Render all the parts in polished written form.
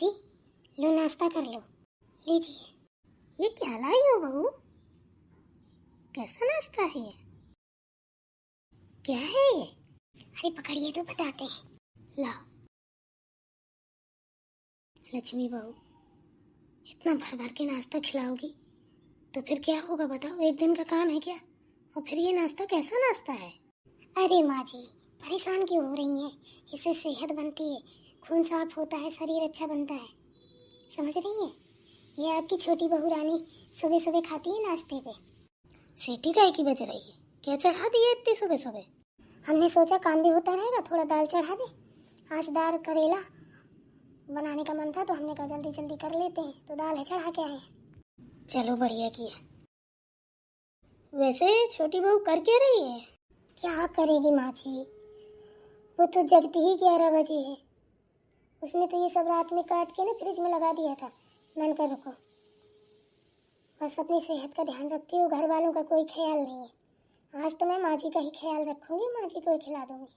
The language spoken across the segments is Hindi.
जी, लो नाश्ता कर लो। लीजिए। ये क्या लाई हो बहू? कैसा नाश्ता है ये? क्या है ये? अरे पकड़िए तो बताते हैं। लाओ। लक्ष्मी बहू, इतना भर भर के नाश्ता खिलाओगी तो फिर क्या होगा बताओ? एक दिन का काम है क्या? और फिर ये नाश्ता कैसा नाश्ता है? अरे माँ जी, परेशान क्यों हो रही हैं? इससे सेहत बनती है, खून साफ होता है, शरीर अच्छा बनता है। समझ रही हैं? ये आपकी छोटी बहू रानी सुबह सुबह खाती है नाश्ते पे। सीटी काहे की बज रही है? क्या चढ़ा दी है इतनी सुबह सुबह? हमने सोचा काम भी होता रहेगा, थोड़ा दाल चढ़ा दे। आज दाल करेला बनाने का मन था तो हमने कहा जल्दी जल्दी कर लेते हैं, तो दाल है चढ़ा के आए हैं। चलो बढ़िया किया। वैसे छोटी बहू कर क्या रही है? क्या करेगी माँ जी, वो तो जगती ही 11 बजे है। उसने तो ये सब रात में काट के ना फ्रिज में लगा दिया था। मैंने कहा रुको, बस अपनी सेहत का ध्यान रखती हूँ, घर वालों का कोई ख्याल नहीं है। आज तो मैं माँ जी का ही ख्याल रखूंगी, माँ जी को ही खिला दूंगी।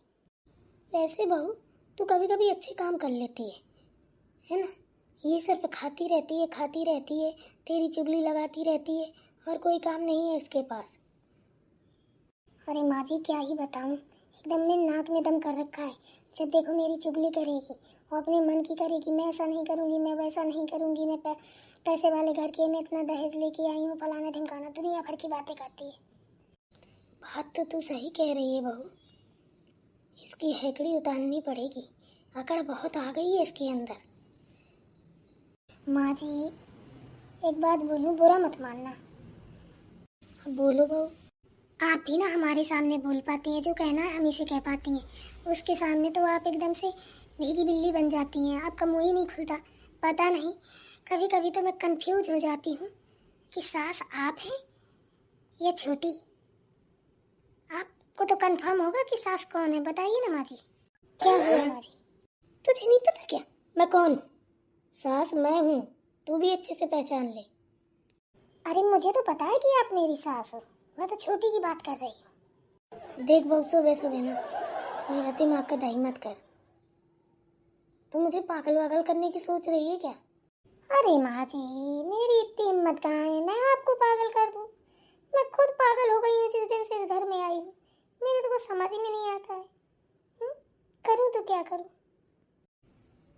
वैसे बहू तू कभी कभी अच्छे काम कर लेती है ना? ये सिर्फ खाती रहती है, तेरी चुगली लगाती रहती है और कोई काम नहीं है इसके पास। अरे माँ जी क्या ही बताऊँ, एकदम में नाक में दम कर रखा है। जब देखो मेरी चुगली करेगी और अपने मन की करेगी, मैं ऐसा नहीं करूँगी, मैं वैसा नहीं करूँगी, मैं पैसे वाले घर के, मैं इतना दहेज लेके आई हूँ, फलाना ढिमकाना, दुनिया भर की बातें करती है। बात तो तू सही कह रही है बहू, इसकी हैकड़ी उतारनी पड़ेगी, अकड़ बहुत आ गई है इसके अंदर। माँ जी एक बात बोलूं, बुरा मत मानना। बोलो बहू। आप भी ना हमारे सामने बोल पाती हैं, जो कहना है हम इसे कह पाती हैं। उसके सामने तो आप एकदम से भीगी बिल्ली बन जाती हैं, आपका मुंह ही नहीं खुलता। पता नहीं, कभी कभी तो मैं कंफ्यूज हो जाती हूँ कि सास आप हैं या छोटी। आपको तो कंफर्म होगा कि सास कौन है, बताइए ना माँ जी। क्या हुआ माँ जी? तुझे नहीं पता क्या मैं कौन हूँ? सास मैं हूँ, तू भी अच्छे से पहचान ले। अरे मुझे तो पता है कि आप मेरी सास हो, मैं तो छोटी की बात कर रही हूँ। देख बहू, सुबह सुबह ना मेरा दिमाग का दही मत कर। तू मुझे पागल वागल करने की सोच रही है क्या? अरे माँ जी, मेरी इतनी हिम्मत कहाँ है मैं आपको पागल कर दूँ? मैं खुद पागल हो गई हूँ जिस दिन से इस घर में आई हूँ। मेरे तो कुछ समझ ही में नहीं आता है। करूँ तो क्या करूँ?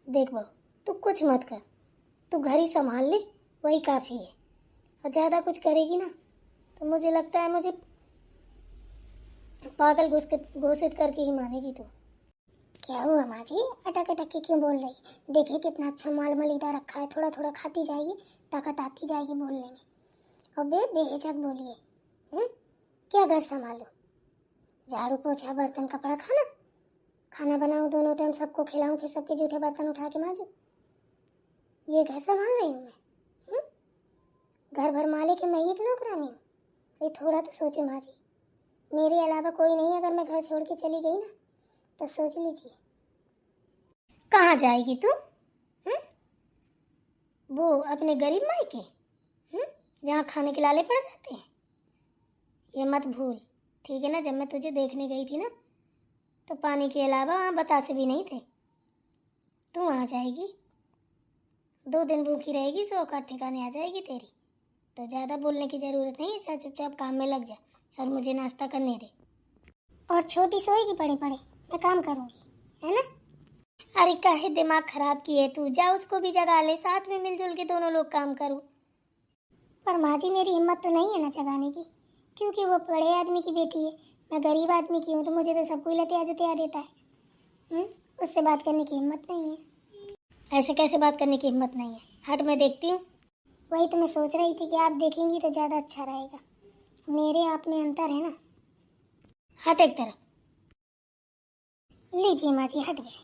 देख बहू, तू कुछ मत कर, तू घर ही संभाल ले, वही काफ़ी है। और ज़्यादा कुछ करेगी ना तो मुझे लगता है मुझे पागल घोषित करके ही मानेगी तू। क्या हुआ माँ जी, अटक अटक के क्यों बोल रही? देखिए कितना अच्छा माल मलीदा रखा है, थोड़ा थोड़ा खाती जाएगी, ताकत आती जाएगी बोलने में। और बेहिचक बोलिए। क्या घर संभालो? झाड़ू पोछा बर्तन कपड़ा खाना, खाना बनाऊं दोनों टाइम सबको खिलाऊं, फिर सबके जूठे बर्तन उठा के मांजूं? ये घर संभाल रही हूँ मैं? घर भर मालिक है, मैं एक नौकरानी हूँ? ये थोड़ा तो सोचे माँ जी, मेरे अलावा कोई नहीं। अगर मैं घर छोड़ के चली गई ना तो सोच लीजिए। कहाँ जाएगी तू? वो अपने गरीब मायके, जहाँ खाने के लाले पड़ जाते हैं? ये मत भूल, ठीक है ना? जब मैं तुझे देखने गई थी ना तो पानी के अलावा वहाँ बतासे भी नहीं थे। तू वहाँ जाएगी, 2 दिन भूखी रहेगी, 100 का ठिकाने आ जाएगी तेरी। तो ज़्यादा बोलने की ज़रूरत नहीं है, जा चुपचाप काम में लग जा और मुझे नाश्ता करने दे। और छोटी सोएगी पड़े पड़े, मैं काम करूँगी, है ना? अरे काहे दिमाग खराब किए तू, जा उसको भी जगा ले, साथ में मिलजुल के दोनों लोग काम करो। पर माँ जी मेरी हिम्मत तो नहीं है ना जगाने की, क्योंकि वो बड़े आदमी की बेटी है, मैं गरीब आदमी की हूँ, तो मुझे तो सब कोई लतिया जुतिया देता है। उससे बात करने की हिम्मत नहीं है। ऐसे कैसे बात करने की हिम्मत नहीं है? हट, मैं देखती हूँ। वही तो मैं सोच रही थी कि आप देखेंगी तो ज़्यादा अच्छा रहेगा, मेरे आप में अंतर है ना। हट एक तरफ। लीजिए माँ जी, हट गए।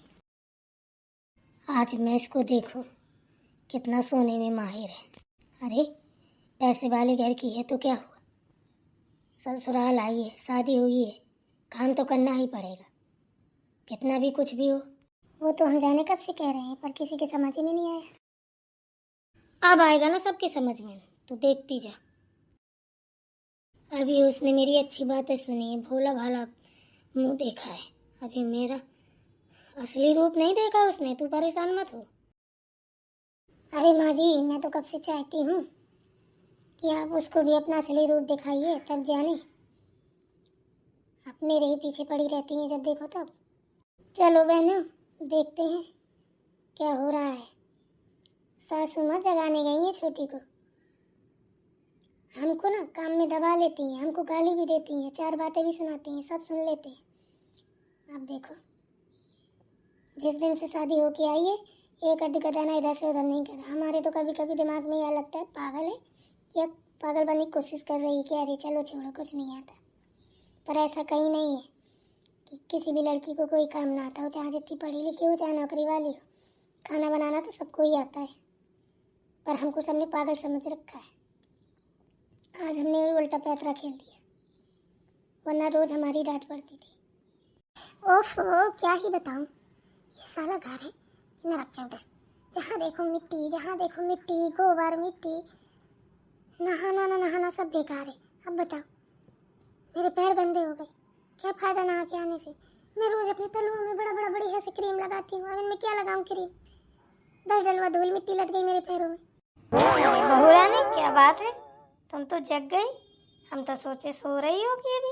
आज मैं इसको देखूं कितना सोने में माहिर है। अरे पैसे वाले घर की है तो क्या हुआ, ससुराल आई है, शादी हुई है, काम तो करना ही पड़ेगा, कितना भी कुछ भी हो। वो तो हम जाने कब से कह रहे हैं, पर किसी के समझ में नहीं आया। अब आएगा ना सबके समझ में, तो देखती जा। अभी उसने मेरी अच्छी बातें सुनी है, भोला भाला मुंह देखा है, अभी मेरा असली रूप नहीं देखा उसने। तू परेशान मत हो। अरे माँ जी, मैं तो कब से चाहती हूँ कि आप उसको भी अपना असली रूप दिखाइए, तब जाने। आप मेरे ही पीछे पड़ी रहती हैं जब देखो तब। चलो बहनों, देखते हैं क्या हो रहा है। सासू माँ जगाने गई हैं छोटी को। हमको ना काम में दबा लेती हैं, हमको गाली भी देती हैं, 4 बातें भी सुनाती हैं, सब सुन लेते हैं। आप देखो, जिस दिन से शादी होके आई है, एक अड्डी का दाना इधर से उधर नहीं करा। हमारे तो कभी कभी दिमाग में यह लगता है पागल है या पागल बनने की कोशिश कर रही है कि अरे चलो छोड़ो, कुछ नहीं आता। पर ऐसा कहीं नहीं है कि किसी भी लड़की को कोई काम ना आता हो, चाहे जितनी पढ़ी लिखी हो, चाहे नौकरी वाली हो। खाना बनाना तो सबको ही आता है, पर हमको सबने पागल समझ रखा है। आज हमने भी उल्टा पैतरा खेल दिया, वरना रोज हमारी डांट पड़ती थी। ओफो, क्या ही बताऊं। ये साला घर है नरक चौदस। जहाँ देखो मिट्टी, जहाँ देखो मिट्टी, गोबर मिट्टी, नहाना ना नहाना सब बेकार है। अब बताओ, मेरे पैर गंदे हो गए, क्या फायदा नहा के आने से। मैं रोज अपने तलुओं में बड़ा बड़ा बढ़िया से क्रीम लगाती हूँ, अब इनमें क्या लगाऊं क्रीम। 10 डलवा धूल मिट्टी लग गई मेरे पैरों में। बहू रानी, क्या बात है, तुम तो जग गई। हम तो सोचे सो रही होगी अभी।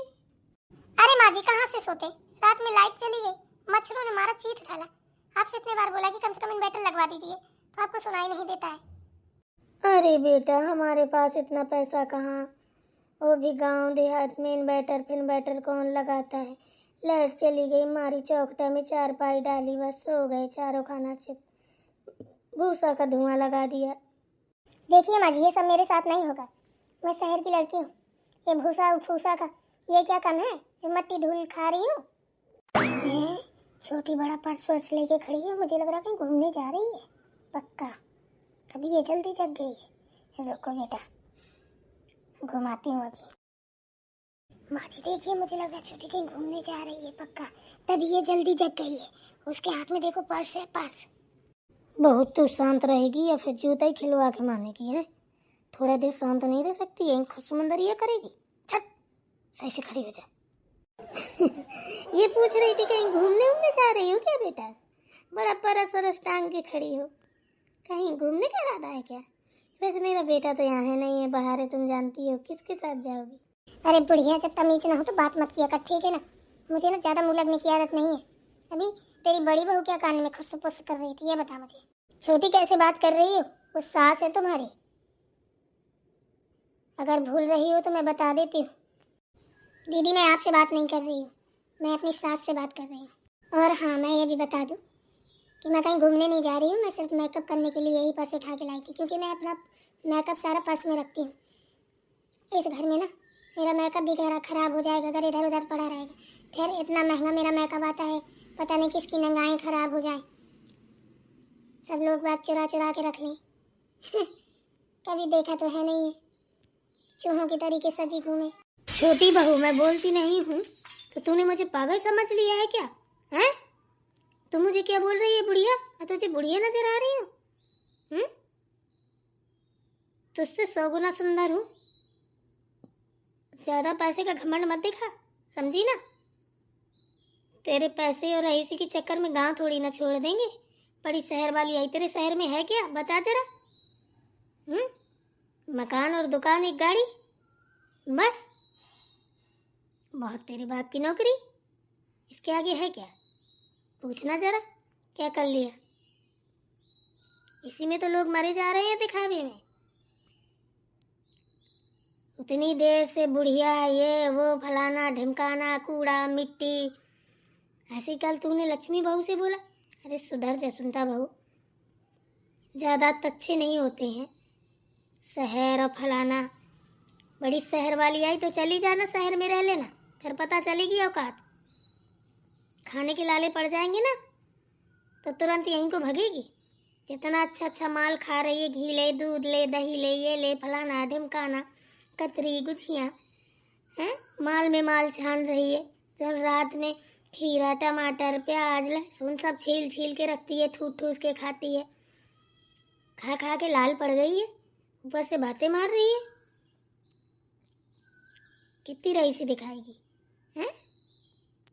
अरे माँ जी, कहाँ से सोते, रात में लाइट चली गई, मच्छरों ने मारा, चीथ डाला। आपसे इतने बार बोला कि कम से कम इन्वर्टर लगवा दीजिए, तो आपको सुनाई नहीं देता है। अरे बेटा, हमारे पास इतना पैसा कहाँ, वो भी गांव देहात में इन्वर्टर फिन्वर्टर कौन लगाता है। लाइट चली गई, मारी चौखटा में 4 पाई डाली, बस सो गए चारों, खाना से भूसा का धुआं लगा दिया। देखिए माँ जी, ये सब मेरे साथ नहीं होगा। मैं शहर की लड़की हूँ, ये भूसा फूसा का ये क्या कम है जो मट्टी धूल खा रही हूँ। छोटी बड़ा पर्स वर्स लेके खड़ी है, मुझे लग रहा कहीं घूमने जा रही है पक्का, तभी ये जल्दी जग गई है। रुको बेटा, घुमाती हूँ अभी। माँ जी देखिए, मुझे लग रहा है छोटी कहीं घूमने जा रही है पक्का, तभी ये जल्दी जग गई है। उसके हाथ में देखो पर्स है, पर्स। बहुत तू शांत रहेगी या फिर जूता ही खिलवा के मारने की है। थोड़ा देर शांत नहीं रह सकती है, खुद समंदरिया करेगी। छट, सही से खड़ी हो जा। ये पूछ रही थी कहीं घूमने उमने जा रही हो क्या बेटा, बड़ा परस सरस टांग के खड़ी हो, कहीं घूमने का इरादा है क्या। वैसे मेरा बेटा तो यहाँ है नहीं है, बाहर है, तुम जानती हो, किसके साथ जाओगी। अरे बुढ़िया, जब तमीज ना हो तो बात मत किया कर, ठीक है ना। मुझे ना ज्यादा मुंह लगने की आदत नहीं है। अभी तेरी बड़ी बहू क्या कान में खुस पुस कर रही थी, ये बता मुझे। छोटी कैसे बात कर रही हो, वो सास है तुम्हारी। अगर भूल रही हो तो मैं बता देती हूँ। दीदी, मैं आपसे बात नहीं कर रही हूँ, मैं अपनी सास से बात कर रही हूँ। और हाँ, मैं ये भी बता दूँ कि मैं कहीं घूमने नहीं जा रही हूँ, मैं सिर्फ मेकअप करने के लिए यही पर्स उठा के लाई थी, क्योंकि मैं अपना मेकअप सारा पर्स में रखती हूँ। इस घर में ना मेरा मेकअप भी खराब हो जाएगा अगर इधर उधर पड़ा रहेगा। फिर इतना महंगा मेरा मेकअप आता है, पता नहीं किसकी नंगाएं खराब हो जाए, सब लोग बात चुरा चुरा के रख लें। कभी देखा तो है नहीं है, चूहों की तरीके सजी घूमे। छोटी बहू, मैं बोलती नहीं हूँ तो तूने मुझे पागल समझ लिया है क्या, हैं? तू मुझे क्या बोल रही है, बुढ़िया? मैं तुझे बुढ़िया नजर आ रही हूँ? तुझसे 100 गुना सुंदर हूँ। ज्यादा पैसे का घमंड मत दिखा, समझी ना। तेरे पैसे और रईसी के चक्कर में गांव थोड़ी ना छोड़ देंगे। बड़ी शहर वाली आई तेरे शहर में है क्या, बता जरा। मकान और दुकान, एक गाड़ी, बस। बहुत तेरे बाप की नौकरी, इसके आगे है क्या? पूछना जरा, क्या कर लिया? इसी में तो लोग मरे जा रहे हैं दिखावे में। उतनी देर से बुढ़िया, ये वो, फलाना ढिमकाना, कूड़ा मिट्टी, ऐसे कल तूने लक्ष्मी बहू से बोला। अरे सुधर जा सुनता बहू, ज़्यादा अच्छे नहीं होते हैं शहर और फलाना। बड़ी शहर वाली आई तो चली जाना, शहर में रह लेना, फिर पता चलेगी औकात। खाने के लाले पड़ जाएंगे ना तो तुरंत यहीं को भगेगी। जितना अच्छा अच्छा माल खा रही है, घी ले, दूध ले, दही ले, ये ले, फलाना ढिमकाना, कतरी गुझियाँ हैं, माल में माल छान रही है। जब रात में खीरा टमाटर प्याज लहसुन सब छील छील के रखती है, ठूस ठूस के खाती है, खा खा के लाल पड़ गई है, ऊपर से बातें मार रही है। कितनी रईसी दिखाएगी हैं?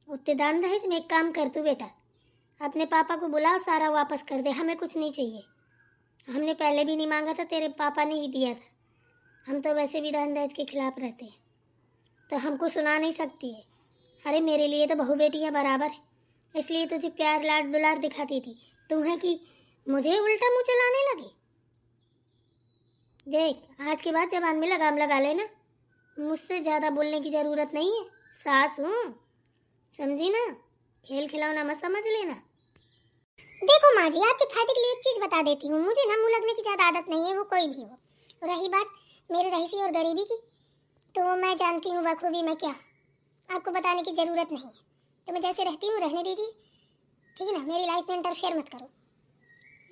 उतने दान दहेज में एक काम कर तू बेटा, अपने पापा को बुलाओ, सारा वापस कर दे, हमें कुछ नहीं चाहिए। हमने पहले भी नहीं मांगा था, तेरे पापा ने ही दिया था। हम तो वैसे भी दान दहेज के खिलाफ रहते हैं, तो हमको सुना नहीं सकती है। अरे मेरे लिए तो बहू बेटियाँ बराबर है, इसलिए तुझे प्यार लाड दुलार दिखाती थी। तू है कि मुझे उल्टा मुँह चलाने लगी। देख, आज के बाद जबान में लगाम लगा लेना। मुझसे ज़्यादा बोलने की ज़रूरत नहीं है, सास हूँ, समझी ना? खेल खिलौना मत समझ लेना। देखो माँ जी, आपके फायदे के लिए एक चीज़ बता देती हूँ, मुझे ना मुँह लगने की ज़्यादा आदत नहीं है, वो कोई भी हो। रही बात मेरे रईसी और गरीबी की, तो मैं जानती हूँ बखूबी मैं क्या, आपको बताने की ज़रूरत नहीं है। तो मैं जैसे रहती हूँ रहने दीजिए, ठीक है ना? मेरी लाइफ में इंटरफेयर मत करो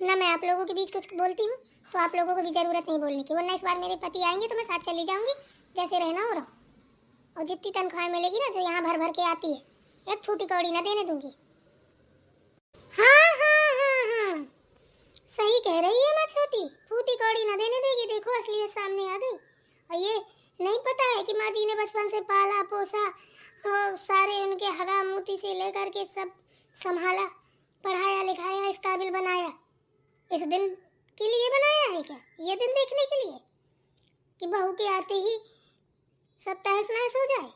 ना। मैं आप लोगों के बीच कुछ बोलती हूँ तो आप लोगों को भी ज़रूरत नहीं बोलने की, वरना इस बार मेरे पति आएंगे तो मैं साथ चली जाऊँगी, जैसे रहना हो रहो। और जितनी तनख्वाह मिलेगी ना, जो यहाँ भर भर के आती है, एक फूटी कौड़ी ना देने दूंगी। हाँ हाँ हाँ हाँ, सही कह रही है माँ छोटी, फूटी कौड़ी ना देने देगी। देखो असलियत सामने आ गई। और ये नहीं पता है कि माँ जी ने बचपन से पाला पोसा और सारे उनके हगा मोती से लेकर के सब संभाला, पढ़ाया लिखाया, इस काबिल बनाया। इस दिन के लिए बनाया है क्या? ये दिन देखने के लिए कि बहू के आते ही सब तहस नहस हो जाए।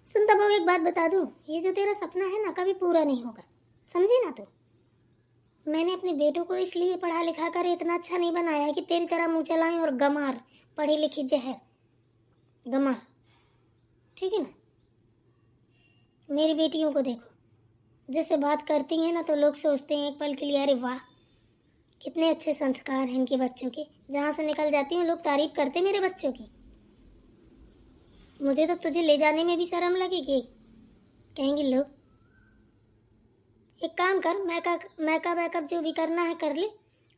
सुन तब एक बात बता दूं, ये जो तेरा सपना है ना, कभी पूरा नहीं होगा, समझी ना? तो मैंने अपने बेटों को इसलिए पढ़ा लिखा कर इतना अच्छा नहीं बनाया कि तेरी तरह मुँह चलाएं और गमार, पढ़ी लिखी जहर गमार, ठीक है ना? मेरी बेटियों को देखो, जैसे बात करती हैं ना, तो लोग सोचते हैं एक पल के लिए, अरे वाह कितने अच्छे संस्कार हैं इनके बच्चों के। जहाँ से निकल जाती हूँ लोग तारीफ करते मेरे बच्चों की। मुझे तो तुझे ले जाने में भी शर्म लगेगी, कहेंगे लोग। एक काम कर, मैकअप वैकअप जो भी करना है कर ले,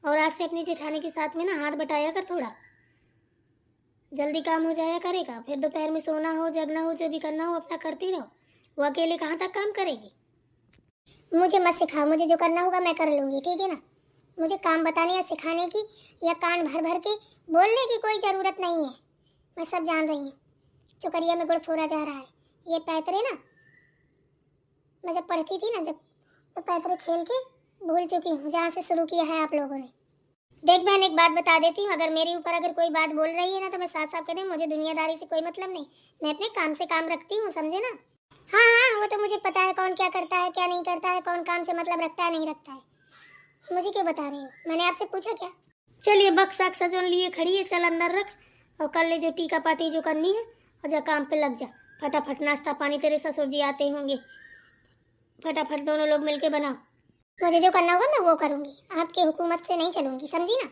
और आज से अपनी जेठानी के साथ में ना हाथ बटाया कर, थोड़ा जल्दी काम हो जाया करेगा। फिर दोपहर में सोना हो जगना हो, जो भी करना हो अपना करती रहो। वो अकेले कहाँ तक काम करेगी? मुझे मत सिखाओ, मुझे जो करना होगा मैं कर लूँगी, ठीक है ना? मुझे काम बताने या सिखाने की या कान भर भर के बोलने की कोई ज़रूरत नहीं है। मैं सब जान रही हूँ। चुकरिया में गुड़ फोड़ा जा रहा है, ये पैतरे ना, मैं जब पढ़ती थी ना, जब तो पैतरे खेल के भूल चुकी हूँ, जहाँ से शुरू किया है आप लोगों ने। देख बहन, एक बात बता देती हूँ, अगर मेरे ऊपर अगर कोई बात बोल रही है ना, तो मैं साफ साफ कह दूँ, मुझे दुनियादारी से कोई मतलब नहीं। मैं अपने काम से काम रखती हूँ, समझे ना? हाँ हाँ, वो तो मुझे पता है कौन क्या करता है क्या नहीं करता है, कौन काम से मतलब रखता है नहीं रखता है। मुझे क्यों बता रही हो? मैंने आपसे पूछा क्या? चलिए बक्सा सजन लिए खड़ी है, चल अंदर रख और कर ले जो टीका पाटी जो करनी है, और जा काम पे लग जा। फटाफट नाश्ता पानी तेरे ससुर जी आते होंगे, फटाफट दोनों लोग मिलके बनाओ। मुझे जो करना होगा मैं वो करूँगी, आपकी हुकूमत से नहीं चलूँगी, समझी ना?